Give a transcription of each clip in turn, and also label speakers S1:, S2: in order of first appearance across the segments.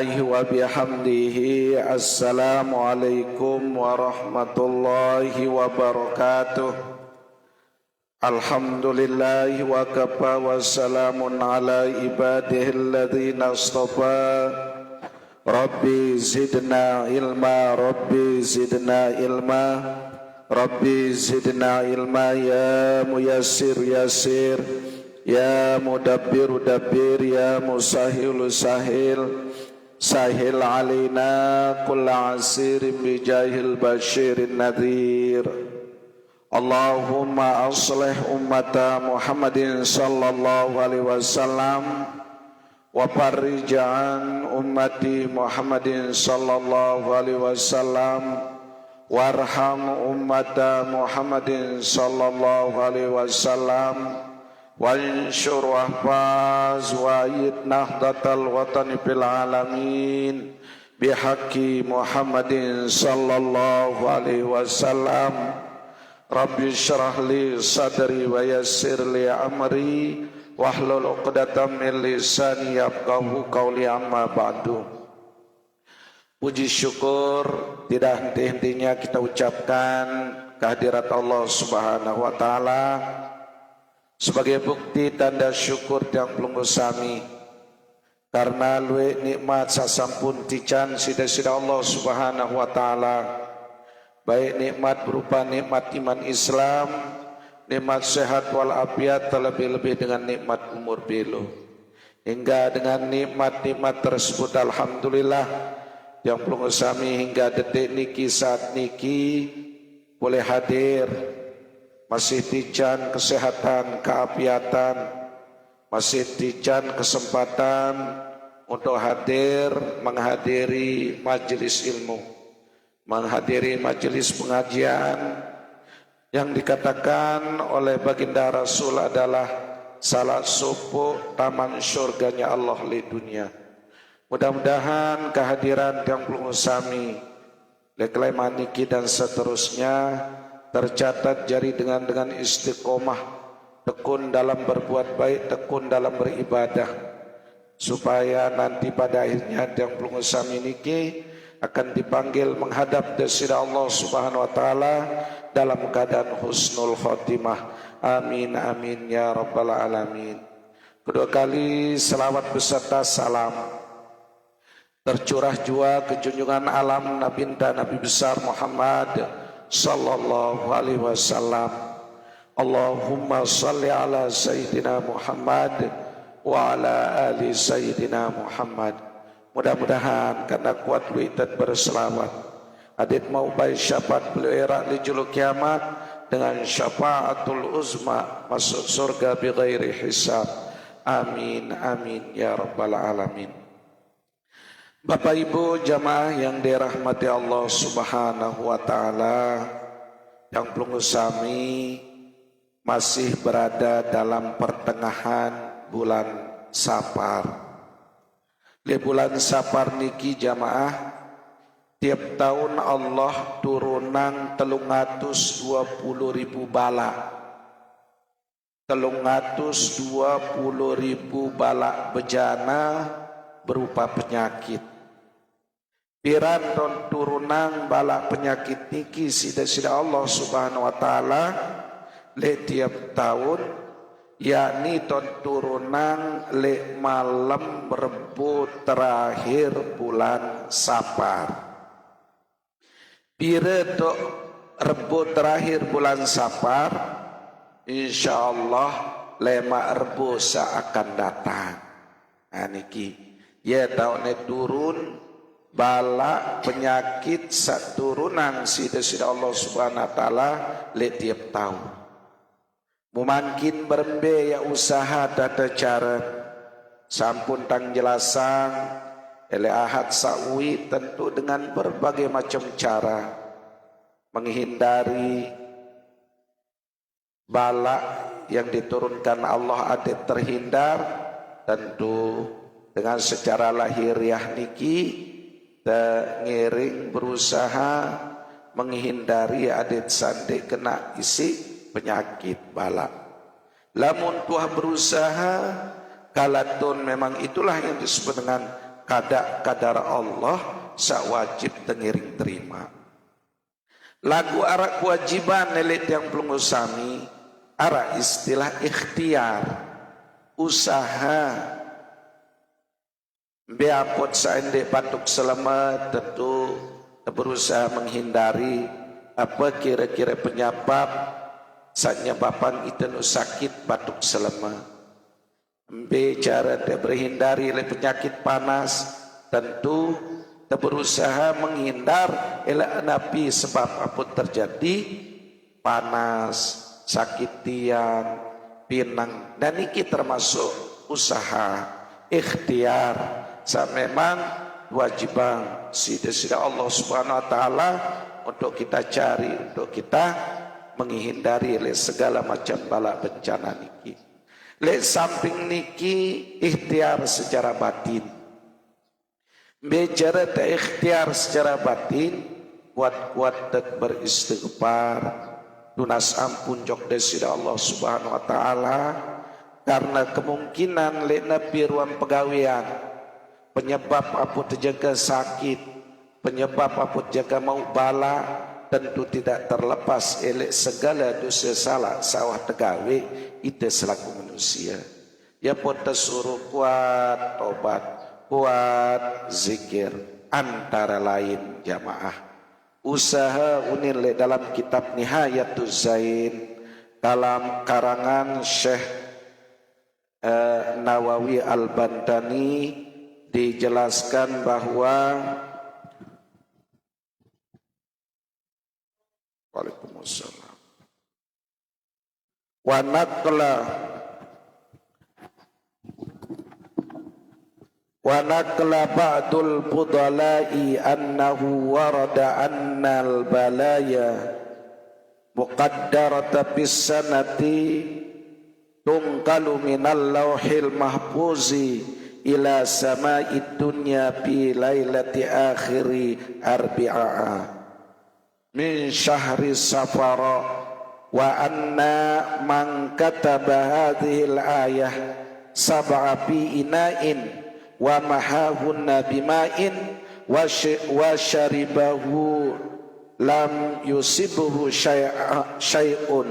S1: lillahi wa bihamdihi. Assalamualaikum warahmatullahi wabarakatuh. Alhamdulillahi wa kafa wa salamun ala ibadihi alladhina astafa. Rabbi zidna ilma, Rabbi zidna ilma, Rabbi zidna ilma. Ya muyassir yasir, ya mudabbir dabbir, ya musahil sahil, sahil alina kulla asirin bijahil bashirin nadhir. Allahumma aslih ummata Muhammadin sallallahu alaihi wasallam wa farrij'an ummati Muhammadin sallallahu alaihi wasallam warham ummata Muhammadin sallallahu alaihi wasallam wansyur wahfaz wa'id nahdatal watani fil alamin bihaqqi Muhammadin sallallahu alaihi wasallam. Rabbi syrah li sadri wa yassir li amri wahlul 'uqdatam min lisani yafqahu qawli, amma ba'du. Puji syukur tidak henti-hentinya kita ucapkan kehadirat Allah Subhanahu wa taala sebagai bukti tanda syukur yang pelunggu sami karena luwih nikmat sasampun tican sida-sida Allah Subhanahu wa taala, baik nikmat berupa nikmat iman Islam, nikmat sehat walafiat, terlebih-lebih dengan nikmat umur belu. Hingga dengan nikmat-nikmat tersebut alhamdulillah yang pelunggu sami hingga detik niki saat niki boleh hadir, masih tijan kesehatan keafiatan, masih tijan kesempatan untuk hadir menghadiri majelis ilmu, menghadiri majelis pengajian yang dikatakan oleh baginda Rasul adalah salah satu taman syurganya Allah di dunia. Mudah-mudahan kehadiran yang pelunggu sami leklemaniki dan seterusnya tercatat jari dengan istiqomah, tekun dalam berbuat baik, tekun dalam beribadah, supaya nanti pada akhirnya yang pelunggu sami niki akan dipanggil menghadap desira Allah Subhanahu wa taala dalam keadaan husnul khotimah. Amin amin ya rabbal alamin. Kedua kali selawat beserta salam tercurah jua ke junjungan alam Nabi besar Muhammad sallallahu alaihi wasallam. Allahumma salli ala sayyidina Muhammad wa ala ali sayyidina Muhammad. Mudah-mudahan karena kuat witat berselawat adit mau baik syafaat beliau era di julu kiamat dengan syafaatul uzma masuk surga bi ghairi hisab. Amin amin ya rabbal alamin. Bapak Ibu jamaah yang dirahmati Allah Subhanahu wa taala, yang pelunggu sami masih berada dalam pertengahan bulan Safar. Di bulan Safar niki jamaah tiap tahun Allah turunang 320.000 bala, 320.000 bala bejana berupa penyakit. Piran turunang bala penyakit niki sida-sida Allah Subhanahu wa taala le tiap tahun, yakni turunang le malam Rebu terakhir bulan Safar. Pire tok Rebu terakhir bulan Safar, insyaallah lema Rebu seakan datang. Nah niki ya tahun turun bala penyakit saturunan sida-sida Allah Subhanahu wa taala le tiap tahun. Mungkin berembe ya usaha tata cara sampun tang jelasan ele ahad sawi tentu dengan berbagai macam cara menghindari bala yang diturunkan Allah adet terhindar, tentu dengan secara lahiriah niki ngiring berusaha menghindari adet sande kena isi penyakit bala. Lamun tuah berusaha kalatun, memang itulah yang disebut dengan kadar Allah sak wajib tengiring terima. Lagu arak kewajiban nelit yang pelungu sami arak istilah ikhtiar, usaha. Beapot saende batuk selamat tentu berusaha menghindari apa kira-kira penyebab sanyabapan itu sakit batuk selamat. Cara berhindari oleh penyakit panas tentu berusaha menghindar elak napi sebab apa terjadi panas, sakit tiang, pinang, dan ini termasuk usaha ikhtiar. Memang wajiban sida Allah Subhanahu wa taala untuk kita cari, untuk kita menghindari oleh segala macam bala bencana niki. Le samping niki ikhtiar secara batin. Bicara ikhtiar secara batin, kuat-kuat beristighfar, lunas ampun jok desida Allah Subhanahu wa taala, karena kemungkinan le napi ruang pegawaian penyebab apa terjaga sakit, penyebab apa terjaga mau bala, tentu tidak terlepas elek segala dosa salah sawah tegawe itu selaku manusia. Ya pun tersuruh kuat tobat, kuat zikir, antara lain jamaah usaha unil dalam kitab Nihayatuz Zain dalam karangan Syekh Nawawi Al-Bantani dijelaskan bahwa Waalaikumsalam wa naqla ba'dul fudala'i annahu warada annal balaya muqaddarata bis sanati tunqalu minal lauhil mahfuzi ila sama'id dunya fi lailati akhiri arbi'a min syahri safara wa anna man kataba hadhil ayah sab'a fi ina'in wa mahahunna bima'in wa syaribahu lam yusibhu syai'un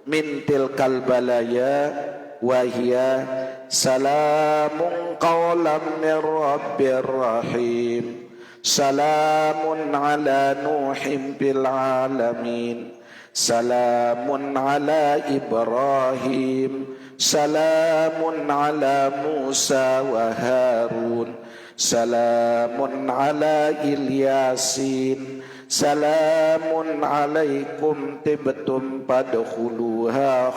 S1: min tilkal balaya wa hiya salamun qawlan min rabbir rahim salamun ala nuhin bil alamin salamun ala ibrahim salamun ala musa wa harun salamun ala ilyasin salamun alaikum tibtum padkhuluha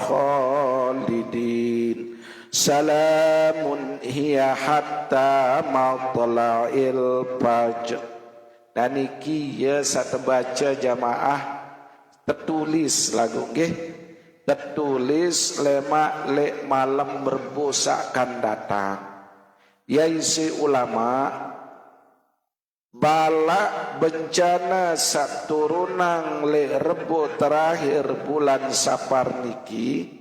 S1: khalidin salamun hiya hatta matla'il fajr. Dan iki ya satu baca jamaah tertulis lagu nggih, tertulis lemak lek malam berbusa akan datang. Ya isi ulama bala bencana sak turunang le rebo terakhir bulan Safar niki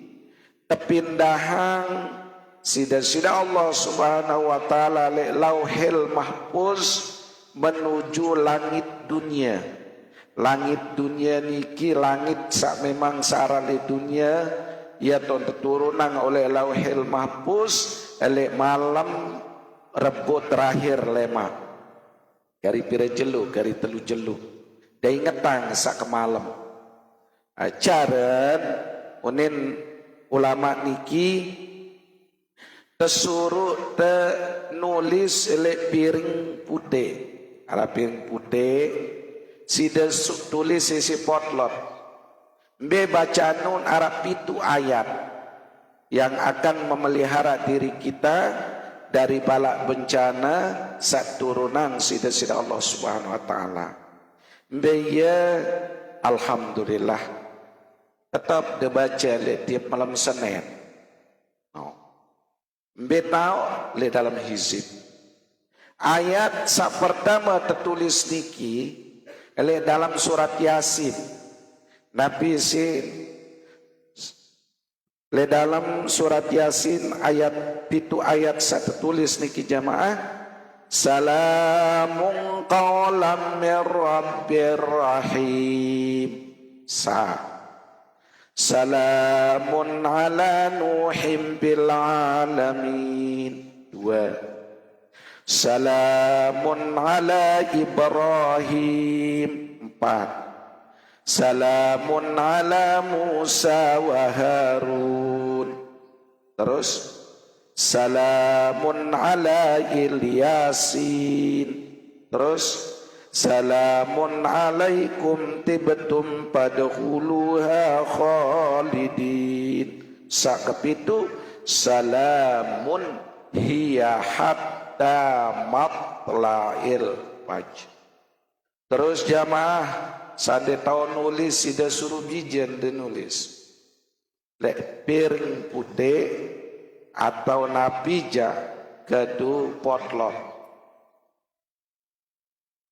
S1: kepindahan sida-sida Allah Subhanahu wa taala le lauhil mahfuz menuju langit dunia. Langit dunia niki langit sak memang sarale dunia ya ton turunang oleh lauhil mahfuz le malam rebo terakhir lema gari pira jelu, gari telu jelu. Dah ingetang sak kemalam. Ajaran unin ulama niki tersuruh nulis elek piring putih. Ala piring putih sida tulis isi potlot. Mbe baca nun arab itu ayat yang akan memelihara diri kita dari balak bencana saat turunan sida-sida Allah Subhanahu wa taala. Mbaya alhamdulillah tetap dibaca le tiap malam Senin. Mbe tahu le dalam hizib. Ayat sak pertama tertulis niki le dalam surat Yasin. Nabi sin le dalam surat Yasin ayat itu ayat satu tulis niki jamaah salamun qawlam min rabbir rahim. Salamun ala Nuhim bil alamin. 2. Salamun ala Ibrahim. 4. Salamun ala Musa wa Harun. Terus salamun ala Ilyasin. Terus salamun alaikum tibtum padkhuluha khalidin. Sakepitu salamun hiya hatta matla'il fajr. Terus jamaah sade tahun nulis sida suruh bijen de nulis lek piring putih atau napija kedu potlot.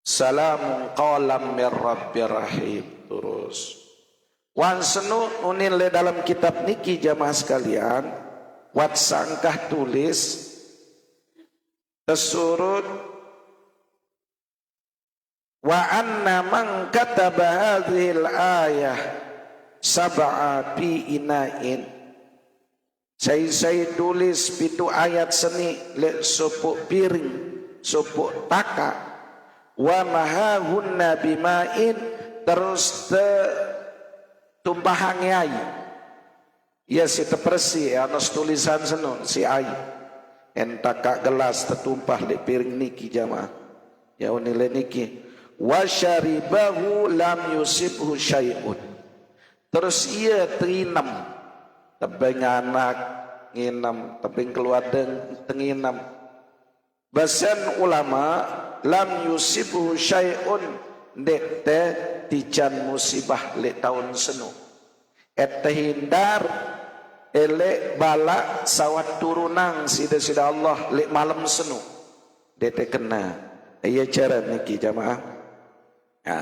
S1: Salamun qawlam min rabbir rahim. Terus wan senu unil dalam kitab niki jamaah sekalian, wat sangkah tulis tesurut wa anna man kataba hadhil ayah sab'a fi inain. Saya tulis pitu ayat seni lek supuk piring supuk taka wa mahahunna bimain, terus tumpahan air. Ya si tepersi anas tulisan senun si air entaka gelas tertumpah di piring niki jamaah ya unile niki. Wa syaribahu lam yusibhu syai'un. Terus ia terinam tebing anak nginam tebing keluarga tenginam. Basan ulama lam yusibhu syai'un dekte tijan musibah le tahun senu ette hindar elek bala sawat turunang sida Allah le malam senu dete kena. Iya cara niki jamaah ya.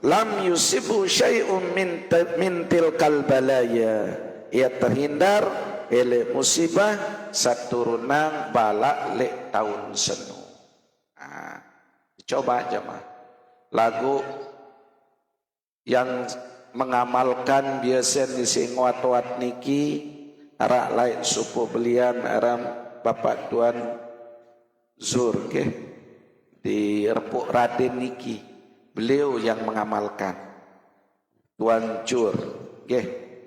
S1: Lam yusibhu syai'un min tilkal balaya. Ia terhindar ele musibah saturunang bala le tahun senu. Coba jemaah lagu yang mengamalkan biasa di singwat-wat niki arak lain supu belian aram Bapak Tuan Zur ke di Repuk Raden niki beliau yang mengamalkan Tuan Jur ke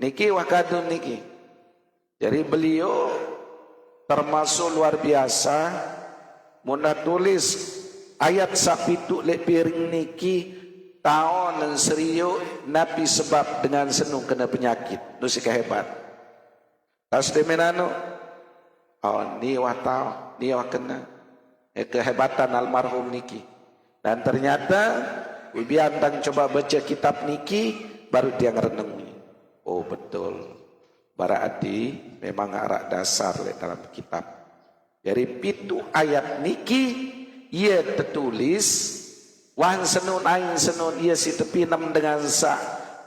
S1: niki wakadun niki. Jadi beliau termasuk luar biasa muna tulis ayat sapitu lek piring niki tahun dan seriu nabi sebab dengan senung kena penyakit nu si kehebat tas demenano oh ni wah tau ni wah kena kehebatan almarhum niki. Dan ternyata Wibiantang coba baca kitab niki baru dia ngerenengi oh betul berarti memang arak dasar lek dalam kitab. Jadi pitu ayat niki ia tertulis wan senun ain senun ia si tepinam dengan sa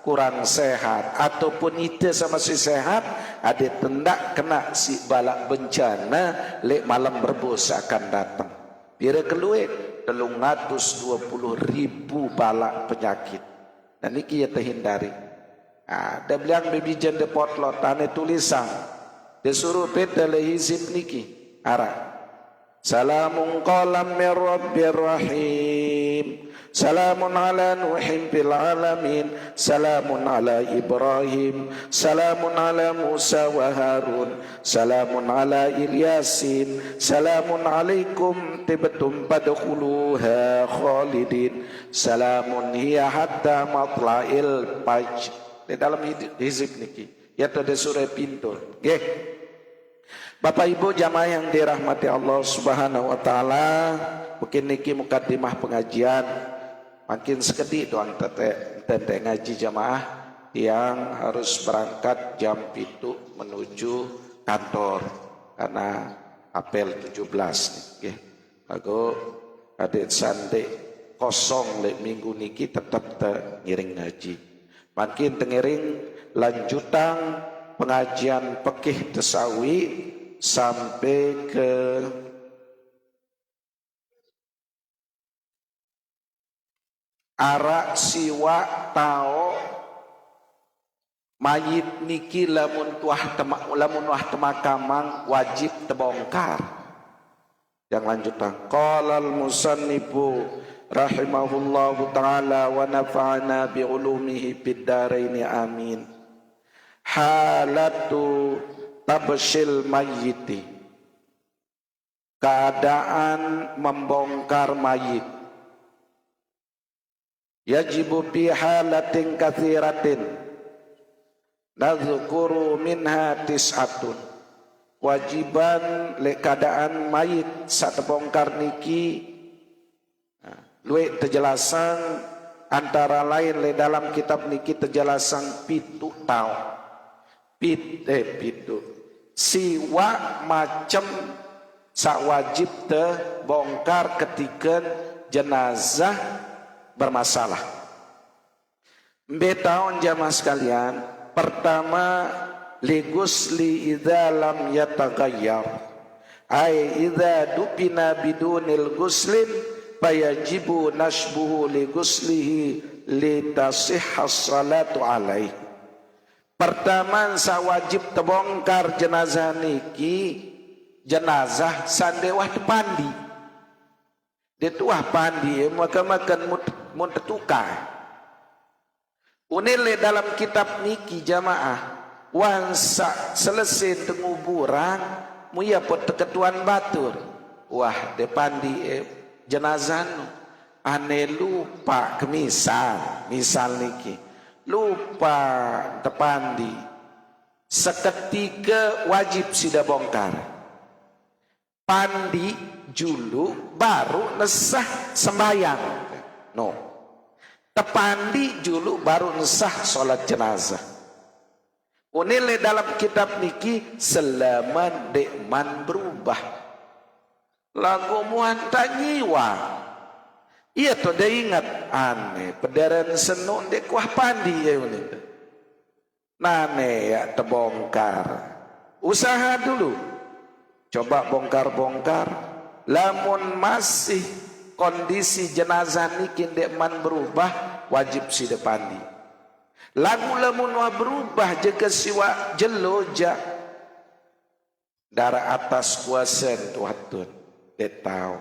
S1: kurang sehat ataupun ite sama si sehat ada tendak kena si balak bencana lek malam berbos akan datang. Pira keluar 320.000 balak penyakit. Dan niki ia terhindari. Ada bilang bebijan de potlot ane tulisan. Dia suruh peta le hizib niki. Arah. Salamun qawlam min rabbir rahim. Salamun ala Nuhim fil alamin. Salamun ala Ibrahim. Salamun ala Musa wa Harun. Salamun ala Ilyasin. Salamun alaikum tibtum padkhuluha khalidin. Salamun hiya hatta matla'il fajr. Di dalam hizib niki ya ada surah pintul nggih. Bapak Ibu jamaah yang dirahmati Allah Subhanahu wa taala, mungkin niki mukadimah pengajian makin sekedip doang tete ngaji jamaah yang harus berangkat jam 7 menuju kantor karena apel 17 nggih. Lagu adik sande kosong lek minggu niki tetap ngiring ngaji. Makin tengiring lanjutan pengajian fikih tasawi sampai ke Arak siwa tao mayit niki lamun wah temakamang wajib tebongkar. Yang lanjutan qala al-musannifu rahimahullahu ta'ala wa nafa'ana bi ulumihi fid dharain amin. Halatu tabshil mayyiti, keadaan membongkar mayit. Yajibu fi halatin katsiratin nadhkuru minha tis'atun, wajiban le keadaan mayit saat bongkar niki luwe terjelasan antara lain le dalam kitab niki terjelasan pitu tau pitu siwa macam sak wajib bongkar ketika jenazah bermasalah. Mbetaon jamaah sekalian, pertama ligusli idza lam yataghayyar, ay idza dupina bidunil guslin fayajibu nashbuhu liguslihi litasihha salatu alaihi. Pertama sawajib tebongkar jenazah niki jenazah sandewah tepandi detuah pandi makan mun tetukar unile dalam kitab niki jamaah wansa selesai tenguburan muya pot ketuan batur wah depandi jenazah ane lupa kemisal misal niki lupa tepandi seketika wajib sida bongkar pandi julu baru nesah sembayang no tepandi julu baru nesah sholat jenazah unile dalam kitab niki selama dekman berubah lagu muan tanyiwa. Iya tuh dia ingat aneh pedaren senun dek kuah pandi ya ini. Nane ya tebongkar. Usaha dulu. Coba bongkar-bongkar. Lamun masih kondisi jenazah nikin dekman berubah wajib si depandi. Lagu lamun wa berubah jaga siwa jeloja. Darah atas kuasen tuatun. Dia tahu.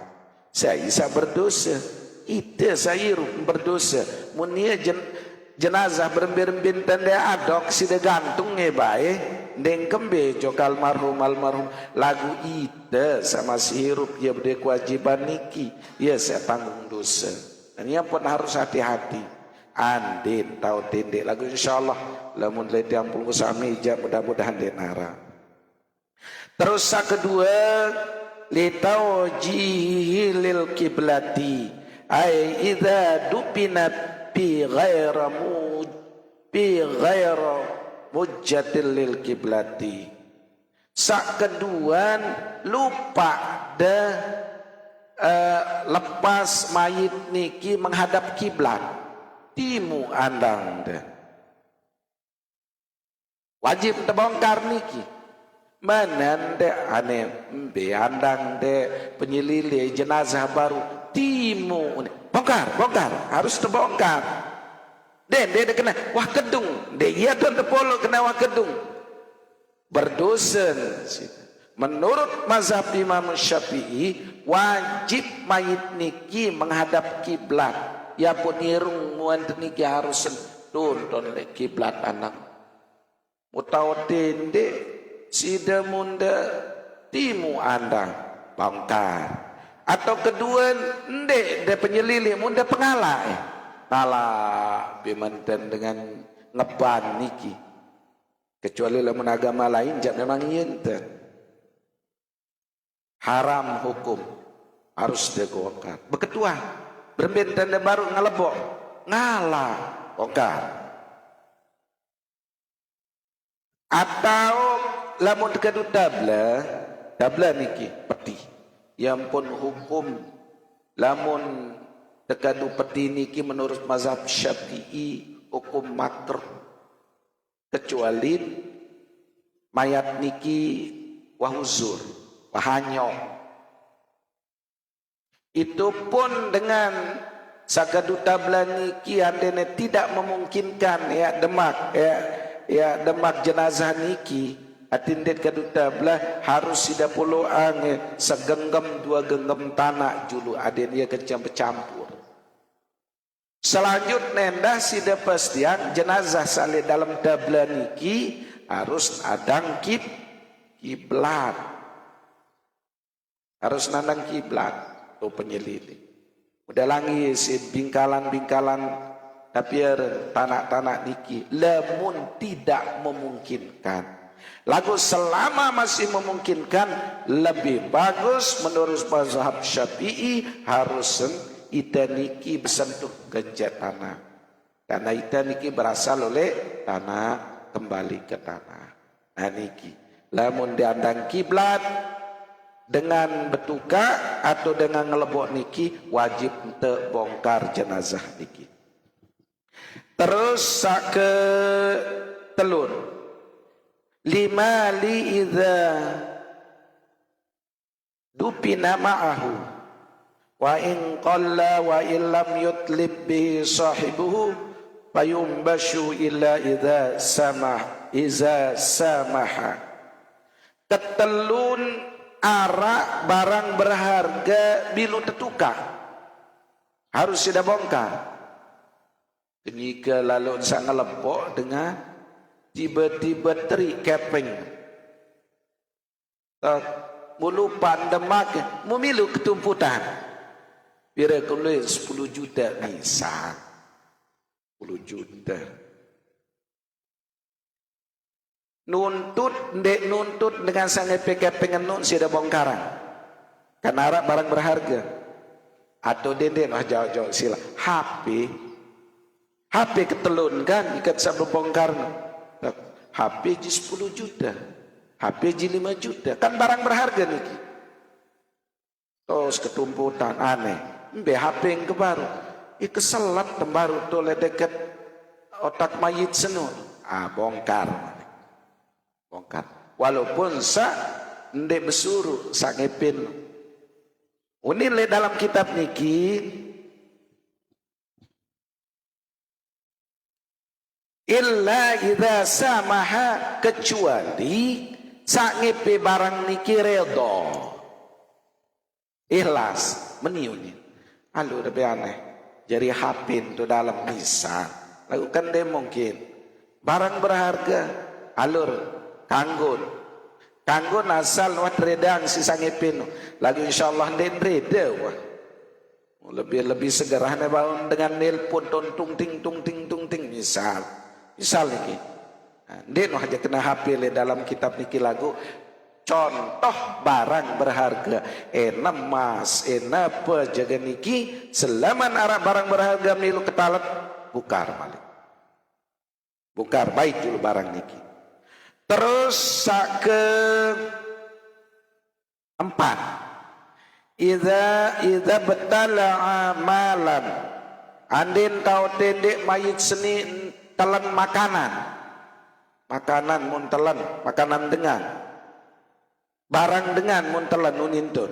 S1: Saya bisa berdosa. Itu saya berdosa. Munia jenazah berembin tanda adok sida gantung bae deng kembe jokal almarhum lagu itu sama si hirup ya berde kewajiban niki ya saya tanggung dosa. Dan ia pun harus hati-hati. Andin tahu tindek lagu insyaallah lamun leti ampun sami ija mudah-mudahan denara. Terus yang kedua litawjihil kiblati ay idza dupinat bi ghaira mujjatil lil kiblati. Sak keduan lupa lepas mayit niki menghadap kiblat timu andang de wajib terbongkar niki manan de ane be andang de penyilili jenazah baru timu bongkar harus terbongkar den dia kena wah kedung dia tuan tepolo kena wah kedung berdosa. Menurut mazhab Imam Syafi'i wajib mayit niki menghadap kiblat ya pun irung muan niki harus tonton le kiblat anak mutau tende sida munda timu anda bongkar. Atau kedua ndek de penyelili munda pengalah tala bimanten dengan ngeban niki kecuali lamun agama lain jak memang yente haram hukum harus dibongkar beketua berembin tanda baru ngalebok ngalah bongkar. Atau lamun kedu tabla niki peti yang pun hukum lamun tekadu peti niki menurut mazhab Syafi'i hukum makruh kecuali mayat niki wahuzur wahanyong itu pun dengan sagaduta belaniki andene tidak memungkinkan ya demak jenazah niki atindet kaduta belah harus sida puluhan segenggam dua genggam tanah julu aden ia kecampur. Selanjutnya ndah sida pastian jenazah salih dalam tabla niki harus adang kiblat. Harus nandang kiblat tuh penyelidik. Udah langi si bingkalan-bingkalan tapi tanah-tanah niki lamun tidak memungkinkan. Lagu selama masih memungkinkan lebih bagus menurut mazhab Syafi'i harus ita niki bersentuh genjat tanah. Karena ita niki berasal oleh tanah kembali ke tanah. Nah niki lamun diandang kiblat dengan betuka atau dengan ngelebok niki wajib untuk bongkar jenazah niki. Terus ke telur lima li idza dupina ma'ahu wa in qalla wa illam yutlib bihi sahibuhu fayumbashu illa idza samaha. Ketelun arak barang berharga bilu tetuka harus sudah bongkar. Kenika lalu sang lepok dengan tiba-tiba teri keping mulu pandemak memilu ketumputan bira kulit 10 juta misal 10 juta nuntut dengan sangat keping nun sudah bongkaran karena arak barang berharga atau denden jauh-jauh sila HP ketelun kan ikat sabun bongkar HP ji 10 juta HP ji 5 juta kan barang berharga nih terus ketumputan aneh HP yang kebaru keselat tembaru tuh dekat otak mayit senur bongkar walaupun ndek besuru sangepin unile dalam kitab niki illa idza samaha kecuali sangepe barang niki redho ikhlas meniunya alu lebih aneh jadi HP itu dalam bisa lakukan deh mungkin barang berharga alur kanggun asal wat redang si sangepin lagu insyaallah den reda wah lebih segera bangun dengan nelpon tung ting misal niki den aja kena HP le dalam kitab niki lagu contoh barang berharga emas apa jaga niki selaman arah barang berharga milu ketalet bukar baik dulu barang niki. Terus ke 4 idza betala amalan andin tau tendek mayit seni telan makanan mun telan makanan dengan barang dengan mun telan unintun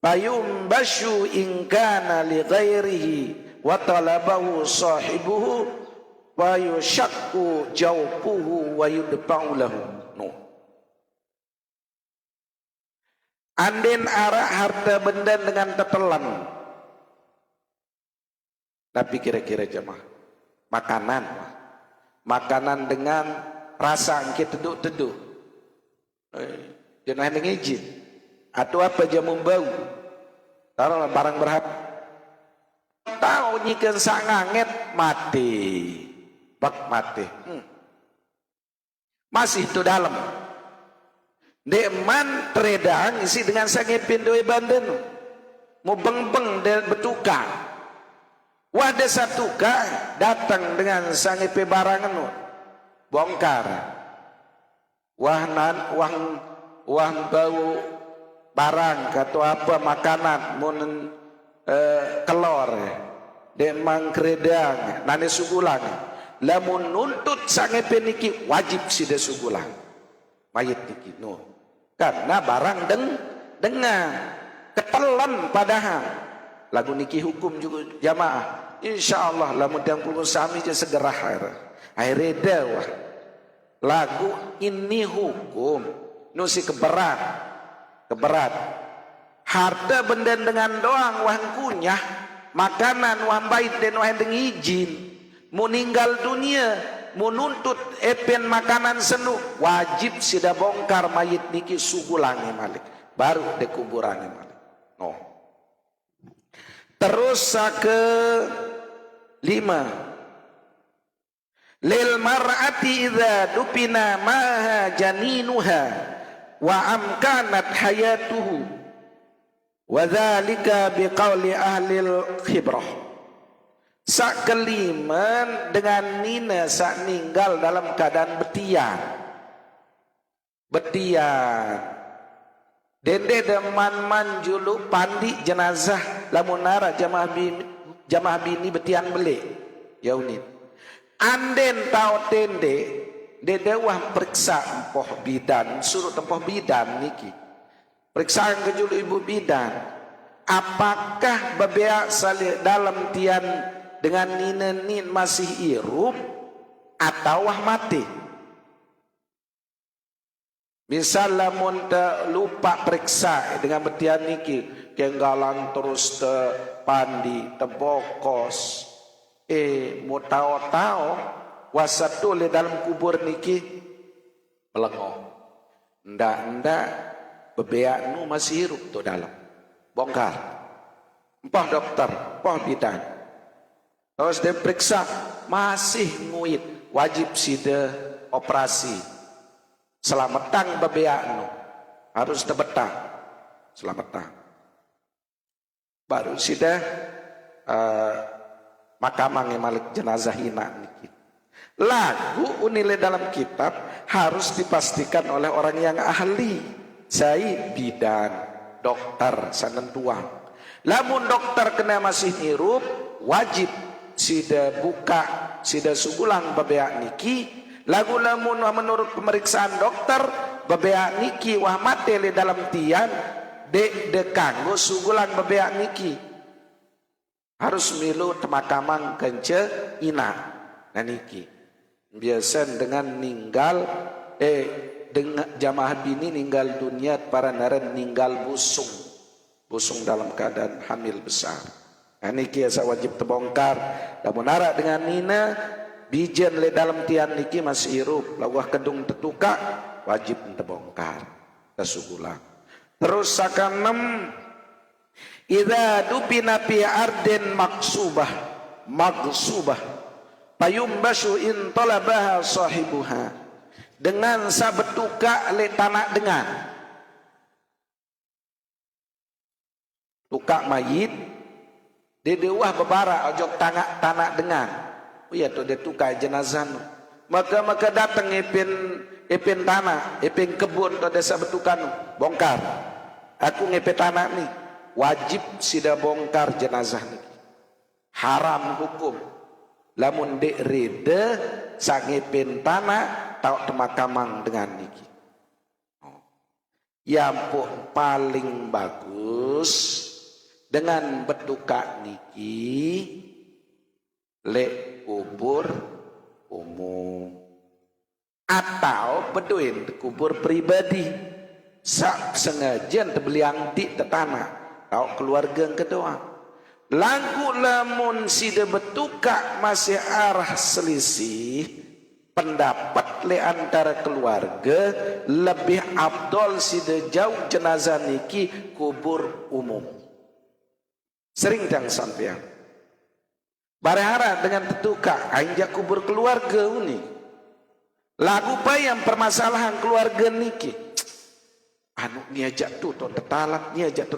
S1: payum basyu ingkana li ghairihi wa talabahu sahibuhu wa yushakku jawfuhu wa yudfa'u lahu andin arah harta benda dengan tetelan tapi kira-kira jemaah makanan dengan rasa kita teduh jenah ngijin atau apa jamu bau taruhlah barang berharga tahu nyikan sanganget mati masih itu dalam deman teredang isi dengan sangepin doi banden mau beng dan betukar wadah satu datang dengan sangepe barangan bongkar wah bau barang atau apa makanan mun kelor demang keredang nane sugulang lamun nuntut sangepe niki wajib sida sugulang mayit niki
S2: karena barang dengan ketelan padahal
S1: lagu niki hukum juga jamaah insyaallah lamun tiang puluh sami je segera akhirnya dawah lagu ini hukum nusi keberat harta benda dengan doang wah kunyah makanan wah bait dan wah dengan izin mau ninggal dunia mau nuntut epen makanan senu wajib sida bongkar mayit niki sugulangi malik baru dekuburannya malik no. Terus ke 5 lil mar'ati idza dupina maha janinuha wa amkanat hayatuhu wa dzalika biqauli ahli khibrah. Sak keliman dengan nina sak ninggal dalam keadaan betian dende deman julu pandi jenazah lamunara jamaah bini betian beli yaunit anden tau dede wah periksa empoh bidan suruh tempoh bidan niki periksaan ke julu ibu bidan apakah bebea salih dalam tian dengan ninen masih hirup atau wah mati. Misal lamun lupa periksa dengan betian niki kenggalan terus te pandi te bokos mau tahu wasatu le dalam kubur niki melengoh ndak bebea nu masih hirup tu dalam bongkar empah dokter empah bidan terus dia periksa masih nguit wajib sida operasi selamatan bebeanu harus tebetang selamatan baru sudah makamang malik jenazah hina niki lagu unile dalam kitab harus dipastikan oleh orang yang ahli saya bidan dokter sanentuang lamun dokter kena masih hirup wajib sida buka sida sugulang bebea niki lagu lamun menurut pemeriksaan dokter bebea niki wah mate le dalam tian de kanggo sugulang bebea niki harus milu temakamang kence ina nah niki biasa dengan ninggal dengan jamaah bini ninggal dunia para naren ninggal busung dalam keadaan hamil besar nah niki asa wajib terbongkar lamun nara dengan nina bijen le dalam tian niki masih hirup lawah kedung tetuka wajib terbongkar tesugulang terus akan 6 idza dupina fi ardin magsubah payumbashu in talabaha sahibuha dengan sabetuka le tanah dengan tuka mayit dedewah bebara ojok tanah dengan oh ya tu dia tukar jenazah nu maka datang ipin tanah ipin kebun tu desa betukan bongkar aku ngepe tanah ni wajib sida bongkar jenazah ni haram hukum lamun dek rede sang ipin tanah tau temakamang dengan niki yang paling bagus dengan betuka niki le kubur umum atau beduin kubur pribadi sengaja terbeliang di tanah atau keluarga yang kedua lagu lamun sida betuka masih arah selisih pendapat le antara keluarga lebih abdol sida jauh jenazah niki kubur umum sering jangan sampean barahara dengan tetuka ainjak kubur keluarga uni lagu payam permasalahan keluarga niki anu niajak tu tetalak niajak tu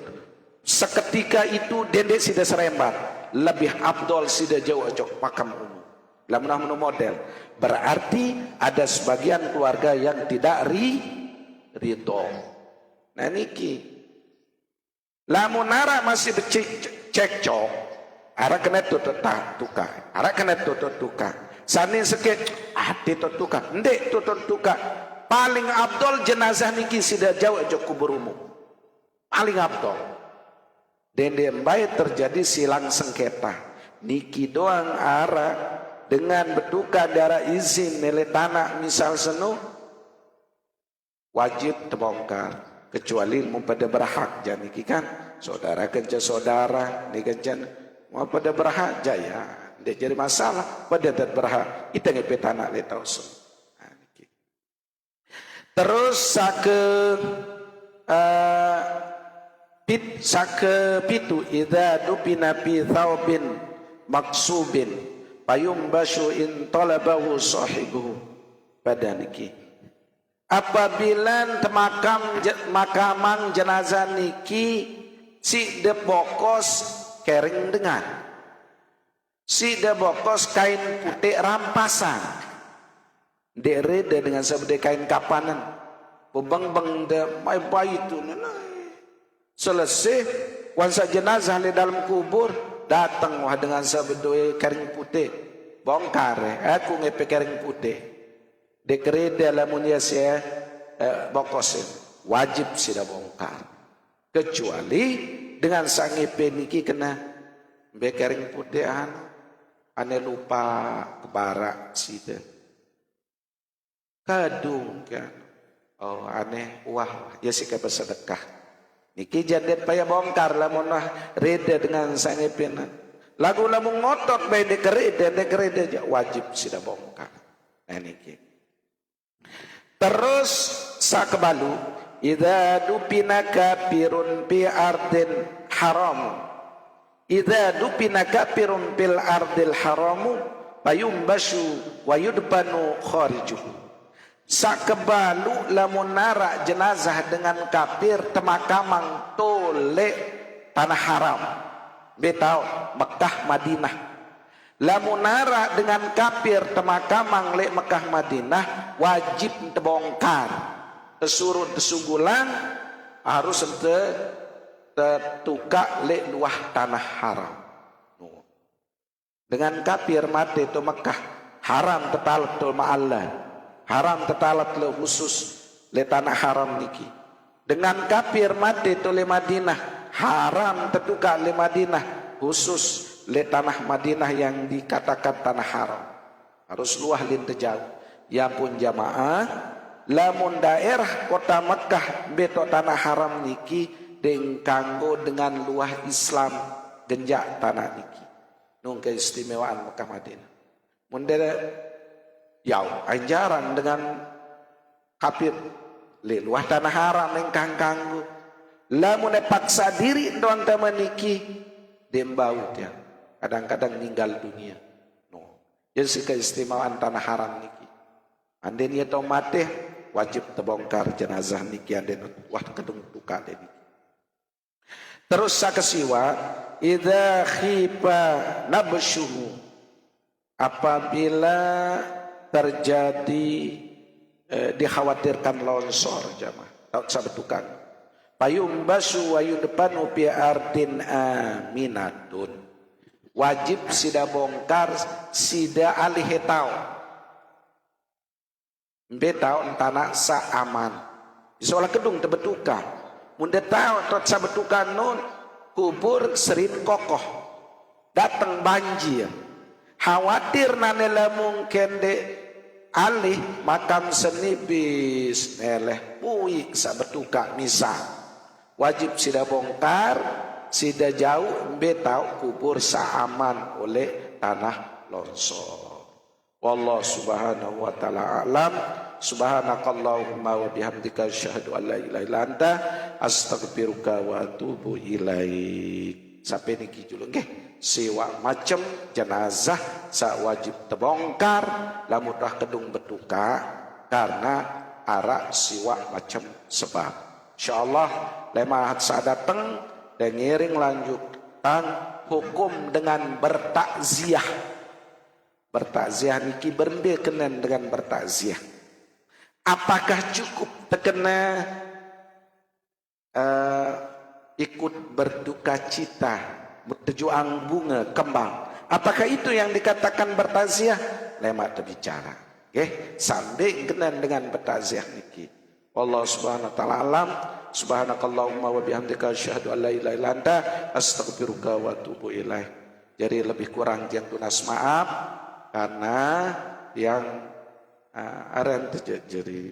S1: seketika itu dendek sida serembat lebih abdol sida jauh ajok makam umum lamun model berarti ada sebagian keluarga yang tidak ridho nah niki lamun nara masih cekcok ara kena tuka ara kena tuka sanin sekit hati tuka ndek tuka paling abdol jenazah niki sida jauh aja kubur umum paling abdol Dendembai terjadi silang sengketa. Niki doang arah dengan bertukar darah izin nilai tanah misal senu wajib terbongkar kecuali mau pada berhak janiki kan saudara kerja saudara ni kencan mau pada berhak jaya dia jadi masalah pada dat berhak kita ngepe tanah le tau so. Terus sake pitu idza dupina fi thawbin maksubin payumbashu in talabahu sahibuhu pada niki apabila makaman jenazah niki si de bokos kering dengan si de bokos kain putih rampasan derede dengan sebede kain kapanan bebeng-beng de mai itu selesai wansa jenazah di dalam kubur datang wah dengan sebede kain putih bongkar aku ngepe kain putih dekrede lamun ya saya bokosin wajib sudah bongkar kecuali dengan sangepe niki kena bekering putih ane lupa kebara sida kadung kan oh aneh wah ya sih kayak bersedekah niki jandet payah bongkar lamun reda dengan sangepe lagu lamun ngotot bae dekrede wajib sudah bongkar nah niki. Terus sakebalu idza dupina kafirun bi ardin haram idza dupina kafirun bil ardil haram payumbashu wa yudbanu kharijuhu sakebalu lamun nara jenazah dengan kafir temakamang tole tanah haram betau Mekah Madinah lamunara dengan kafir temakamang lek Mekah Madinah wajib terbongkar tesurut tesugulan harus tertukak lek luah tanah haram dengan kafir mati tu Mekah haram tetalat tu ma'alla haram tetalat le khusus le tanah haram niki dengan kafir mati tu le Madinah haram tertukak le Madinah khusus le tanah Madinah yang dikatakan tanah haram harus luah linte jauh ya pun jamaah lamun daerah kota Mekah beto tanah haram niki deng kanggo dengan luah Islam genjak tanah niki nung keistimewaan Mekah Madinah mun jauh anjaran dengan kafir le luah tanah haram yang kanggo lamun paksa diri doang teman niki dembau dia kadang-kadang meninggal dunia no jadi keistimewaan tanah haram niki anden ya tau mati wajib terbongkar jenazah niki anden wah kedung tuka niki terus sakesiwa idza khifa nabshuhu apabila terjadi dikhawatirkan longsor jamaah tak sabetukan payumbasu wa yudpanu bi ardin aminatun wajib sida bongkar sida alih tau betau tanah sa aman soal kedung tebetukan munda tau tot sabetukan nun kubur serit kokoh datang banjir khawatir nanela mungkin de alih makam senibis neleh puik sabetukan misal wajib sida bongkar sida jauh betau kubur saaman oleh tanah longsor. Wallahu subhanahu wa ta'ala alam. Subhanakallahumma wa bihamdika asyhadu an la ilaha illa anta astaghfiruka wa atubu ilaik. Sampai niki dulu nggih. Sewa macam jenazah sa wajib terbongkar lamun dah kedung betuka karena arak siwa macam sebab. Insyaallah lemah sa datang dan ngiring lanjutan hukum dengan bertakziah. Bertakziah niki bernde kenen dengan bertakziah. Apakah cukup terkena ikut berduka cita, bertujuan bunga kembang? Apakah itu yang dikatakan bertakziah? Lemak terbicara. Okay? Sambil kenen dengan bertakziah niki. Allah Subhanahu wa taala alam. Subhanakallahumma wa bihamdika asyhadu an la ilaha illa anta astaghfiruka wa atubu ilaik. Jadi lebih kurang yang tunas maaf karena yang aren jadi